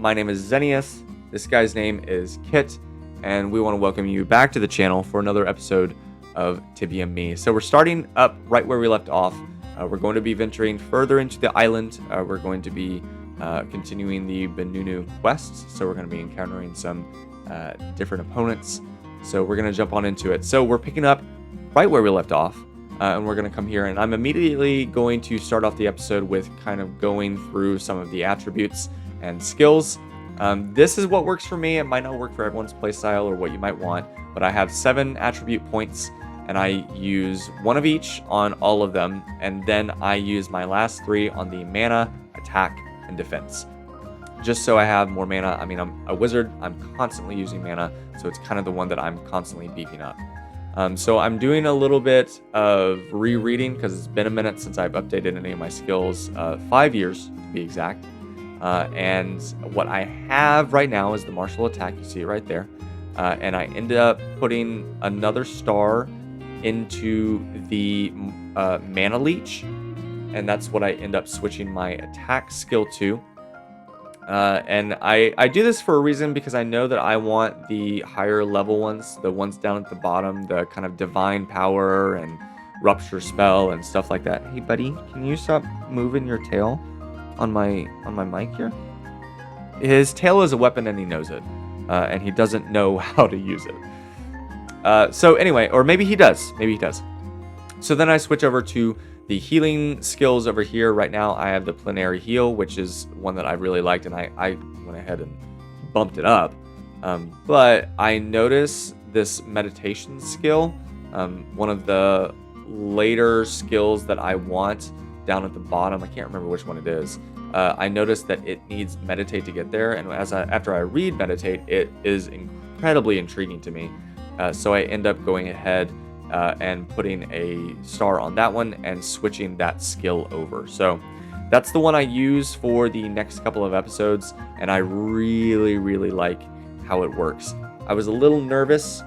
My name is Xenius. This guy's name is Kit, and we want to welcome you back to the channel for another episode of TibiaME. So we're starting up right where we left off. We're going to be venturing further into the island. We're going to be continuing the Banunu quests. So we're going to be encountering some different opponents. So we're going to jump on into it. So we're picking up right where we left off. And we're going to come here, and I'm immediately going to start off the episode with kind of going through some of the attributes and skills. This is what works for me. It might not work for everyone's playstyle or what you might want, but I have 7 attribute points, and I use 1 of each on all of them, and then I use my last 3 on the mana, attack, and defense. Just so I have more mana. I mean, I'm a wizard. I'm constantly using mana, so it's kind of the one that I'm constantly beefing up. So I'm doing a little bit of rereading because it's been a minute since I've updated any of my skills, 5 years to be exact. And what I have right now is the martial attack. You see it right there. And I ended up putting another star into the mana leech. And that's what I end up switching my attack skill to. And I do this for a reason because I know that I want the higher level ones, the ones down at the bottom, the kind of divine power and rupture spell and stuff like that. Hey buddy, can you stop moving your tail on my mic here? His tail is a weapon and he knows it, and he doesn't know how to use it. So anyway, or maybe he does. So then I switch over to the healing skills over here. Right now I have the plenary heal, which is one that I really liked, and I went ahead and bumped it up. But I notice this meditation skill, one of the later skills that I want down at the bottom. I can't remember which one it is. I noticed that it needs meditate to get there, and after I read meditate, it is incredibly intriguing to me. So I end up going ahead and putting a star on that one and switching that skill over. So that's the one I use for the next couple of episodes, and I really like how it works. I was a little nervous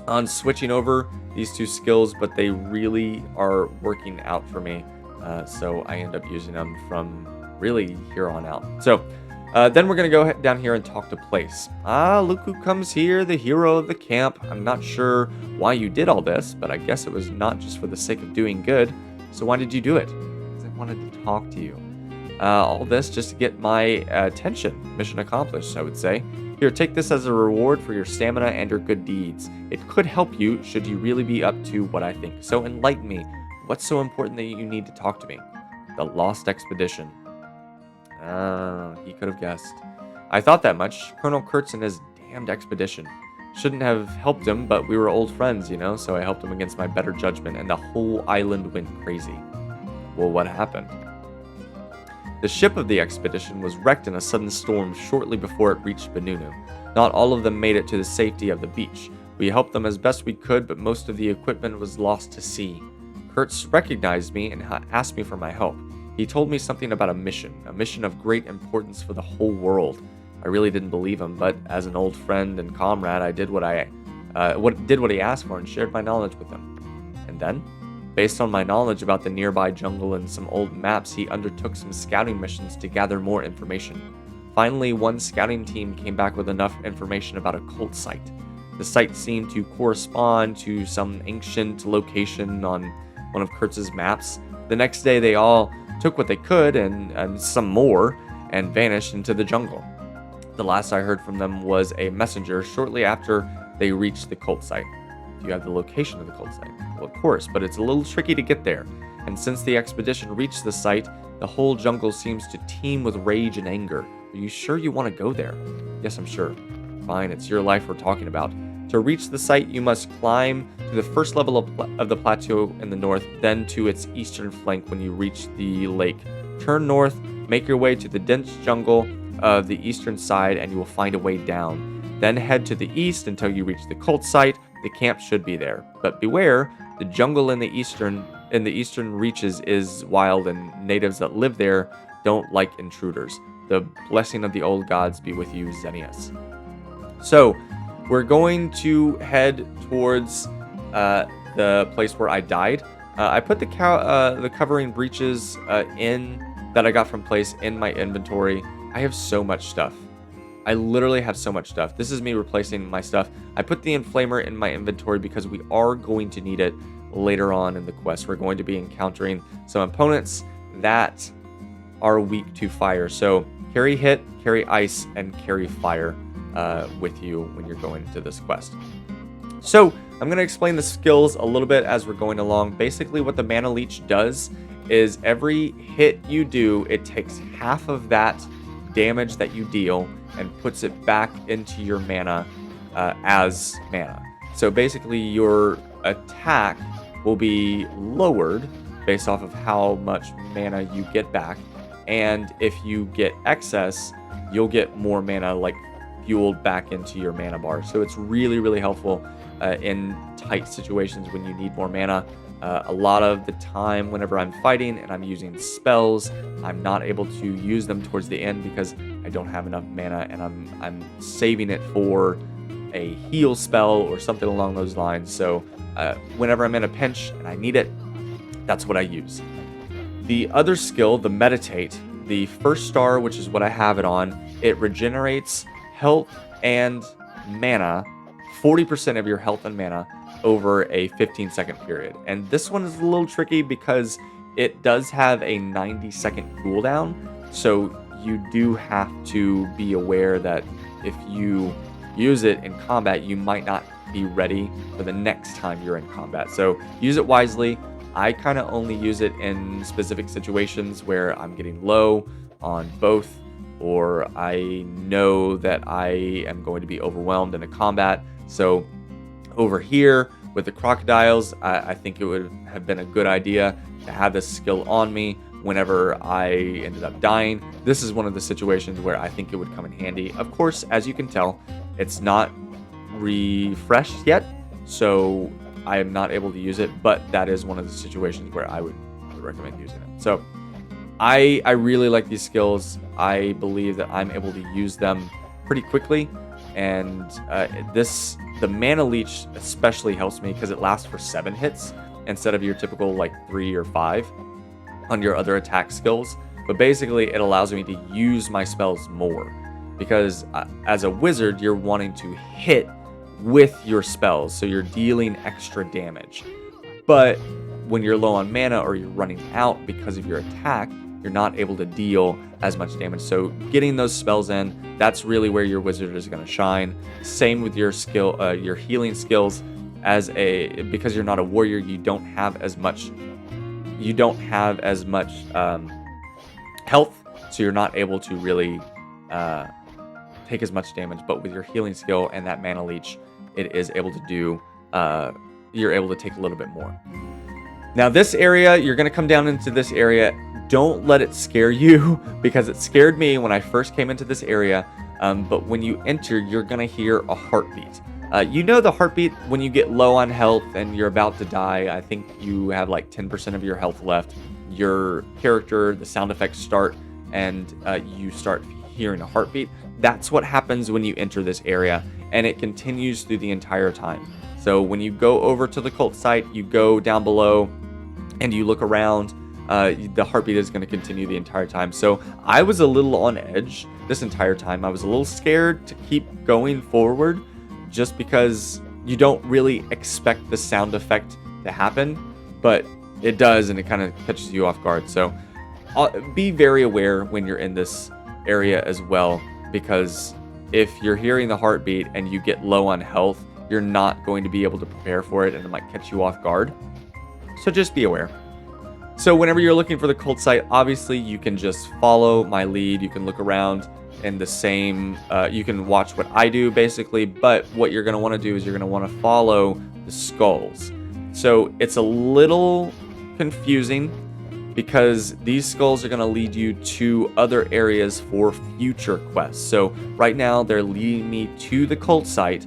on switching over these 2 skills, but they really are working out for me. So I end up using them from really here on out. So then we're going to go down here and talk to Place. Look who comes here, the hero of the camp. I'm not sure why you did all this, but I guess it was not just for the sake of doing good. So why did you do it? Because I wanted to talk to you. All this just to get my attention. Mission accomplished, I would say. Here, take this as a reward for your stamina and your good deeds. It could help you should you really be up to what I think. So enlighten me. What's so important that you need to talk to me? The Lost Expedition. He could have guessed. I thought that much. Colonel Kurtz and his damned expedition. Shouldn't have helped him, but we were old friends, you know, so I helped him against my better judgment, and the whole island went crazy. Well, what happened? The ship of the expedition was wrecked in a sudden storm shortly before it reached Banunu. Not all of them made it to the safety of the beach. We helped them as best we could, but most of the equipment was lost to sea. Kurtz recognized me and asked me for my help. He told me something about a mission of great importance for the whole world. I really didn't believe him, but as an old friend and comrade, I did what he asked for and shared my knowledge with him. And then, based on my knowledge about the nearby jungle and some old maps, he undertook some scouting missions to gather more information. Finally, one scouting team came back with enough information about a cult site. The site seemed to correspond to some ancient location on one of Kurtz's maps. The next day, they all took what they could and some more and vanished into the jungle. The last I heard from them was a messenger shortly after they reached the cult site. Do you have the location of the cult site? Well, of course, but it's a little tricky to get there. And since the expedition reached the site, the whole jungle seems to teem with rage and anger. Are you sure you want to go there? Yes, I'm sure. Fine, it's your life we're talking about. To reach the site, you must climb to the first level of the plateau in the north, then to its eastern flank when you reach the lake. Turn north, make your way to the dense jungle of the eastern side, and you will find a way down. Then head to the east until you reach the cult site. The camp should be there. But beware, the jungle in the eastern reaches is wild, and natives that live there don't like intruders. The blessing of the old gods be with you, Xenius. So, we're going to head towards the place where I died. I put the covering breeches in that I got from Place in my inventory. I have so much stuff. I literally have so much stuff. This is me replacing my stuff. I put the inflamer in my inventory because we are going to need it later on in the quest. We're going to be encountering some opponents that are weak to fire. So carry hit, carry ice, and carry fire with you when you're going into this quest. So I'm going to explain the skills a little bit as we're going along. Basically, what the mana leech does is every hit you do, it takes half of that damage that you deal and puts it back into your mana as mana. So basically, your attack will be lowered based off of how much mana you get back. And if you get excess, you'll get more mana like fueled back into your mana bar. So it's really, really helpful in tight situations when you need more mana. A lot of the time whenever I'm fighting and I'm using spells, I'm not able to use them towards the end because I don't have enough mana, and I'm saving it for a heal spell or something along those lines. So whenever I'm in a pinch and I need it, that's what I use. The other skill, the meditate, the first star, which is what I have it on, it regenerates health and mana, 40% of your health and mana over a 15-second period. And this one is a little tricky because it does have a 90-second cooldown. So you do have to be aware that if you use it in combat, you might not be ready for the next time you're in combat. So use it wisely. I kind of only use it in specific situations where I'm getting low on both, or I know that I am going to be overwhelmed in a combat. So over here with the crocodiles, I think it would have been a good idea to have this skill on me whenever I ended up dying. This is one of the situations where I think it would come in handy. Of course, as you can tell, it's not refreshed yet, so I am not able to use it, but that is one of the situations where I would recommend using it. So I really like these skills. I believe that I'm able to use them pretty quickly, and the mana leech especially helps me because it lasts for 7 hits instead of your typical like 3 or 5 on your other attack skills. But basically it allows me to use my spells more because as a wizard, you're wanting to hit with your spells, so you're dealing extra damage. But when you're low on mana or you're running out because of your attack, you're not able to deal as much damage. So getting those spells in, that's really where your wizard is going to shine. Same with your skill, your healing skills. Because you're not a warrior, you don't have as much health, so you're not able to really take as much damage. But with your healing skill and that mana leech, it is able to do, you're able to take a little bit more. Now this area, you're going to come down into this area. Don't let it scare you because it scared me when I first came into this area. But when you enter, you're going to hear a heartbeat. You know the heartbeat when you get low on health and you're about to die. I think you have like 10% of your health left. Your character, the sound effects start, and you start hearing a heartbeat. That's what happens when you enter this area, and it continues through the entire time. So when you go over to the cult site, you go down below and you look around, the heartbeat is going to continue the entire time. So I was a little on edge this entire time. I was a little scared to keep going forward just because you don't really expect the sound effect to happen, but it does, and it kind of catches you off guard. So be very aware when you're in this area as well, because if you're hearing the heartbeat and you get low on health, you're not going to be able to prepare for it, and it might catch you off guard. So just be aware. So whenever you're looking for the cult site, obviously you can just follow my lead. You can look around in the same, you can watch what I do basically, but what you're going to want to do is you're going to want to follow the skulls. So it's a little confusing because these skulls are going to lead you to other areas for future quests. So right now they're leading me to the cult site,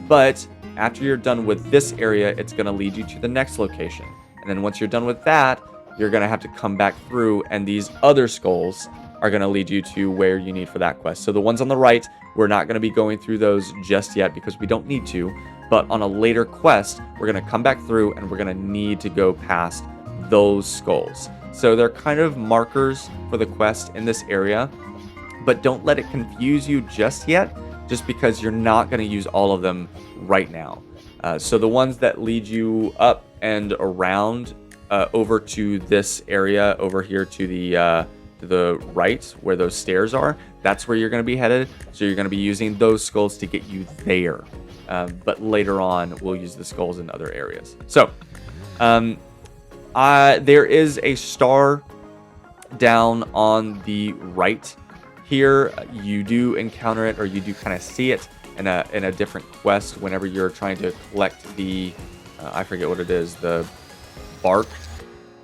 but after you're done with this area, it's going to lead you to the next location. And then once you're done with that, you're going to have to come back through, and these other skulls are going to lead you to where you need for that quest. So the ones on the right, we're not going to be going through those just yet because we don't need to. But on a later quest, we're going to come back through and we're going to need to go past those skulls. So they're kind of markers for the quest in this area. but don't let it confuse you just yet, just because you're not going to use all of them right now. So the ones that lead you up and around over to this area over here to the right where those stairs are, that's where you're going to be headed. So you're going to be using those skulls to get you there. But later on, we'll use the skulls in other areas. So there is a star down on the right here. You do encounter it, or you do kind of see it in a different quest whenever you're trying to collect the I forget what it is, the bark,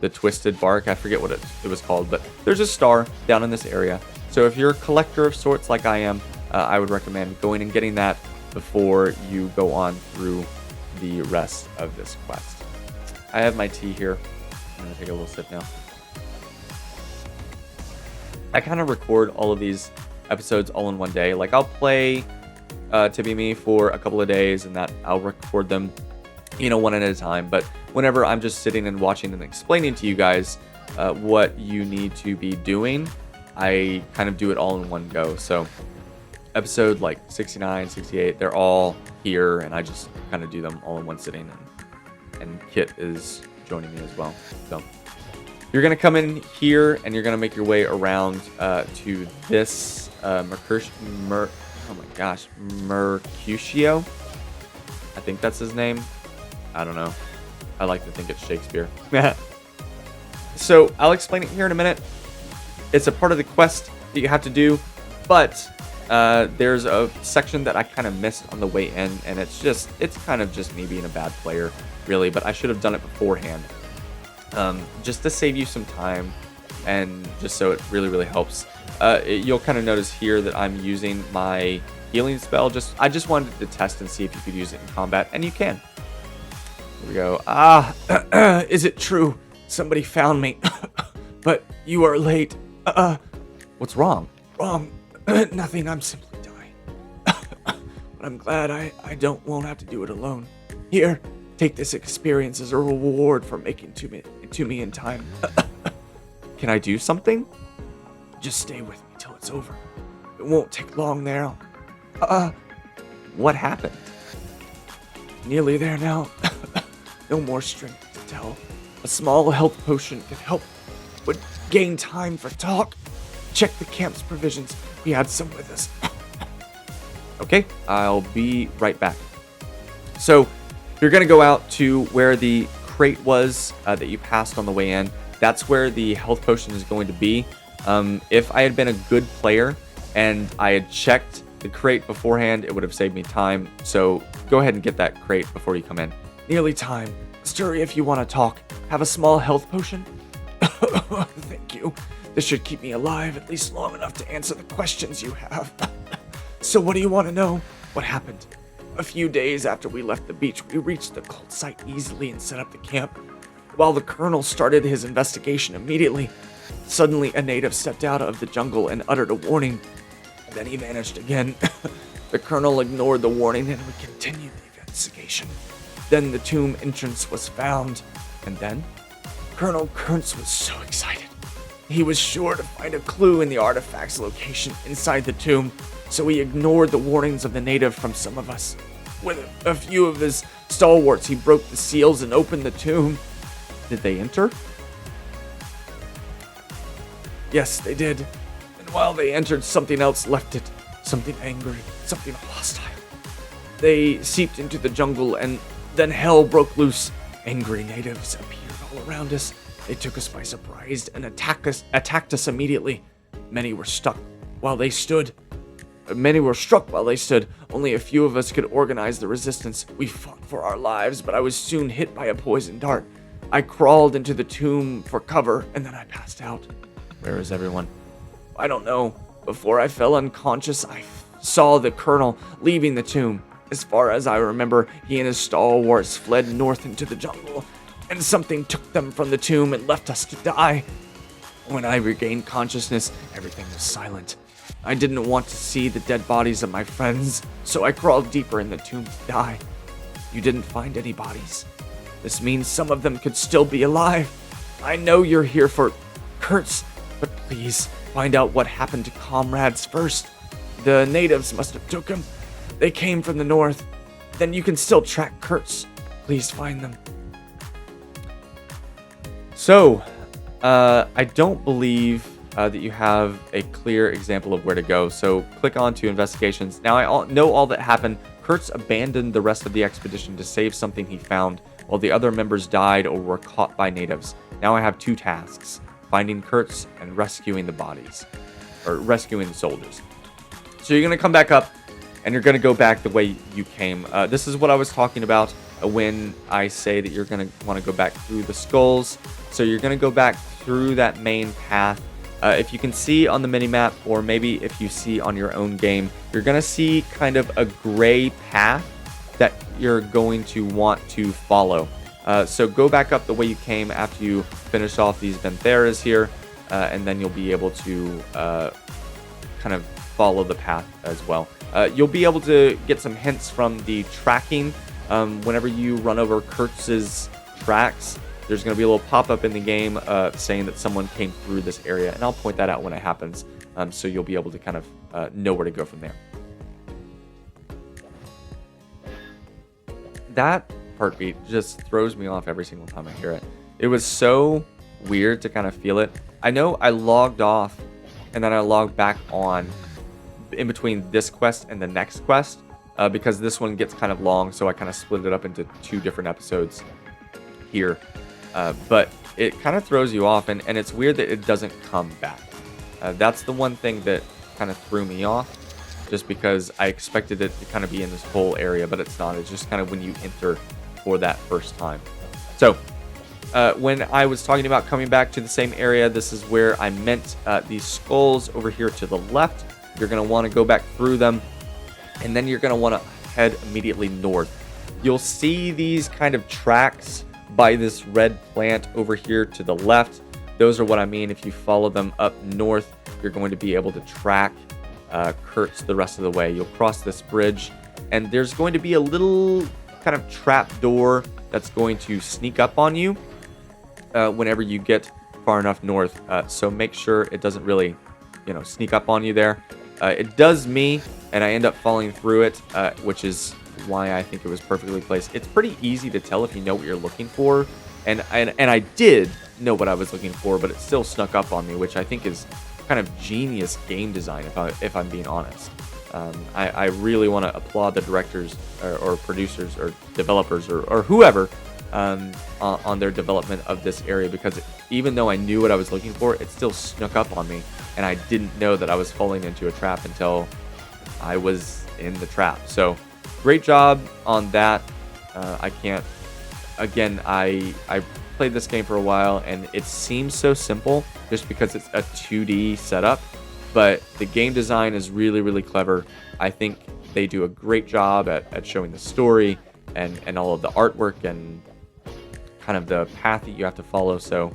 the twisted bark. I forget what it was called, but there's a star down in this area. So if you're a collector of sorts like I am, I would recommend going and getting that before you go on through the rest of this quest. I have my tea here. I'm gonna take a little sip now. I kind of record all of these episodes all in one day. Like, I'll play TibiaME for a couple of days, and that I'll record them, one at a time. But whenever I'm just sitting and watching and explaining to you guys what you need to be doing, I kind of do it all in one go. So episode like 69, 68, they're all here, and I just kind of do them all in one sitting. And Kit is joining me as well. So you're going to come in here, and you're going to make your way around to this Mercutio. I think that's his name. I don't know. I like to think it's Shakespeare. So I'll explain it here in a minute. It's a part of the quest that you have to do, but there's a section that I kind of missed on the way in, and it's kind of just me being a bad player, really, but I should have done it beforehand. Just to save you some time, and just so it really, really helps. You'll kind of notice here that I'm using my healing spell. I just wanted to test and see if you could use it in combat, and you can. Here we go. Is it true? Somebody found me, but you are late. What's wrong? Wrong. Nothing. I'm simply dying. But I'm glad I won't have to do it alone. Here, take this experience as a reward for making to me in time. Can I do something? Just stay with me till it's over. It won't take long now. What happened? Nearly there now. No more strength to tell. A small health potion could help, but gain time for talk. Check the camp's provisions. We had some with us. Okay, I'll be right back. So you're going to go out to where the crate was that you passed on the way in. That's where the health potion is going to be. If I had been a good player and I had checked the crate beforehand, it would have saved me time. So go ahead and get that crate before you come in. Nearly time. Sturry, if you want to talk. Have a small health potion? Thank you. This should keep me alive at least long enough to answer the questions you have. So what do you want to know? What happened? A few days after we left the beach, we reached the cult site easily and set up the camp. While the colonel started his investigation immediately, suddenly a native stepped out of the jungle and uttered a warning. Then he vanished again. The colonel ignored the warning and we continued the investigation. Then the tomb entrance was found. And then? Colonel Kurtz was so excited. He was sure to find a clue in the artifact's location inside the tomb, so he ignored the warnings of the native from some of us. With a few of his stalwarts, he broke the seals and opened the tomb. Did they enter? Yes, they did. And while they entered, something else left it. Something angry, something hostile. They seeped into the jungle, and then hell broke loose. Angry natives appeared all around us. They took us by surprise and attacked us immediately. Many were struck while they stood. Only a few of us could organize the resistance. We fought for our lives, but I was soon hit by a poison dart. I crawled into the tomb for cover, and then I passed out. Where is everyone? I don't know. Before I fell unconscious, I saw the colonel leaving the tomb. As far as I remember, he and his stalwarts fled north into the jungle, and something took them from the tomb and left us to die. When I regained consciousness, everything was silent. I didn't want to see the dead bodies of my friends, so I crawled deeper in the tomb to die. You didn't find any bodies. This means some of them could still be alive. I know you're here for Kurtz, but please, find out what happened to comrades first. The natives must have took them. They came from the north. Then you can still track Kurtz. Please find them. So, I don't believe that you have a clear example of where to go. So click on to investigations. Now I know all that happened. Kurtz abandoned the rest of the expedition to save something he found, while the other members died or were caught by natives. Now I have 2 tasks: finding Kurtz and rescuing the bodies, or rescuing the soldiers. So you're going to come back up and you're going to go back the way you came. This is what I was talking about when I say that you're going to want to go back through the skulls. So you're going to go back through that main path. If you can see on the minimap, or maybe if you see on your own game, you're going to see kind of a gray path that you're going to want to follow. So go back up the way you came after you finish off these Bentheras here, and then you'll be able to kind of follow the path as well. You'll be able to get some hints from the tracking. Whenever you run over Kurtz's tracks, there's going to be a little pop-up in the game saying that someone came through this area, and I'll point that out when it happens, so you'll be able to kind of know where to go from there. That heartbeat just throws me off every single time I hear it. It was so weird to kind of feel it. I know I logged off, and then I logged back on in between this quest and the next quest, because this one gets kind of long, so I kind of split it up into 2 different episodes here. But it kind of throws you off, and it's weird that it doesn't come back. That's the one thing that kind of threw me off, just because I expected it to kind of be in this whole area, but it's not. It's just kind of when you enter for that first time. So when I was talking about coming back to the same area, this is where I meant these skulls over here to the left. You're going to want to go back through them, and then you're going to want to head immediately north. You'll see these kind of tracks by this red plant over here to the left. Those are what I mean. If you follow them up north, you're going to be able to track Kurtz the rest of the way. You'll cross this bridge, and there's going to be a little kind of trap door that's going to sneak up on you whenever you get far enough north. So make sure it doesn't really, sneak up on you there. It does me, and I end up falling through it, which is why I think it was perfectly placed. It's pretty easy to tell if you know what you're looking for, and I did know what I was looking for, but it still snuck up on me, which I think is kind of genius game design, if I'm being honest. I really want to applaud the directors or producers or developers or whoever on their development of this area, because even though I knew what I was looking for, it still snuck up on me, and I didn't know that I was falling into a trap until I was in the trap. So great job on that. I played this game for a while, and it seems so simple just because it's a 2D setup, but the game design is really, really clever. I think they do a great job at showing the story and all of the artwork and kind of the path that you have to follow. So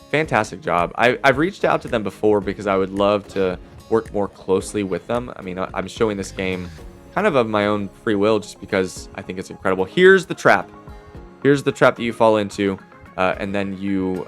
fantastic job. I've reached out to them before because I would love to work more closely with them. I mean, I'm showing this game kind of my own free will just because I think it's incredible. Here's the trap. Here's the trap that you fall into, and then you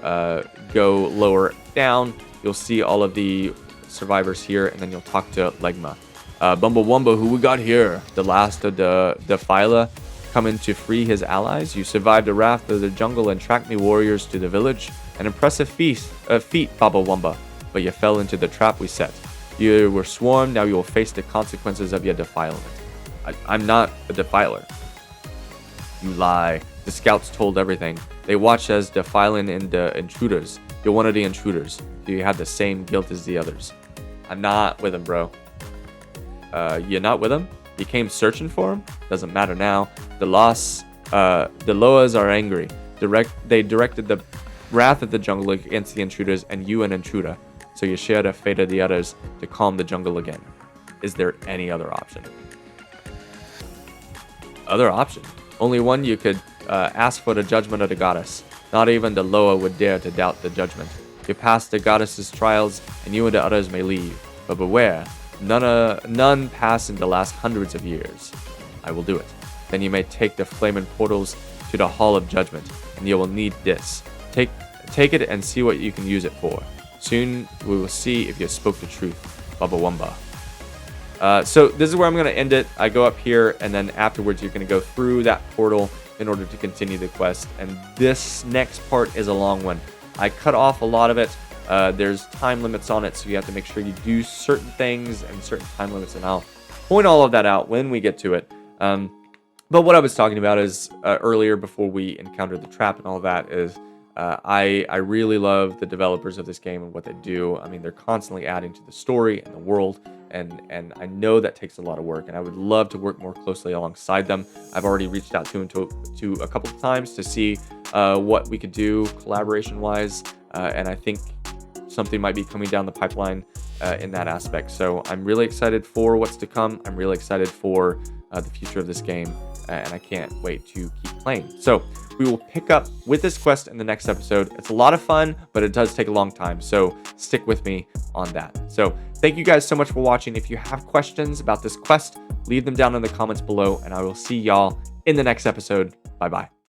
go lower down. You'll see all of the survivors here, and then you'll talk to Legma. Bumba Wumba, who we got here? The last of the Phyla coming to free his allies. You survived the wrath of the jungle and tracked me warriors to the village. An impressive feat, Baba Wumba, but you fell into the trap we set. You were swarmed, now you will face the consequences of your defilement. I'm not a defiler. You lie. The scouts told everything. They watched as defiling in the intruders. You're one of the intruders. Do you have the same guilt as the others? I'm not with him, bro. You're not with him? You came searching for him? Doesn't matter now. The Loas are angry. They directed the wrath of the jungle against the intruders, and you an intruder. So you share the fate of the others to calm the jungle again. Is there any other option? Other option? Only one. You could ask for the judgment of the goddess. Not even the Loa would dare to doubt the judgment. You pass the goddess's trials, and you and the others may leave. But beware, none pass in the last hundreds of years. I will do it. Then you may take the flaming portals to the Hall of Judgment, and you will need this. Take it and see what you can use it for. Soon we will see if you spoke the truth. Bubba Wumba. So this is where I'm going to end it. I go up here, and then afterwards you're going to go through that portal in order to continue the quest. And this next part is a long one. I cut off a lot of it. There's time limits on it, so you have to make sure you do certain things and certain time limits, and I'll point all of that out when we get to it. But what I was talking about is earlier, before we encountered the trap and all that, is I really love the developers of this game and what they do. I mean, they're constantly adding to the story and the world, and I know that takes a lot of work, and I would love to work more closely alongside them. I've already reached out to them to a couple of times to see what we could do collaboration-wise, and I think something might be coming down the pipeline in that aspect. So I'm really excited for what's to come. I'm really excited for the future of this game, and I can't wait to keep playing. So we will pick up with this quest in the next episode. It's a lot of fun, but it does take a long time, so stick with me on that. So thank you guys so much for watching. If you have questions about this quest, leave them down in the comments below, and I will see y'all in the next episode. Bye bye.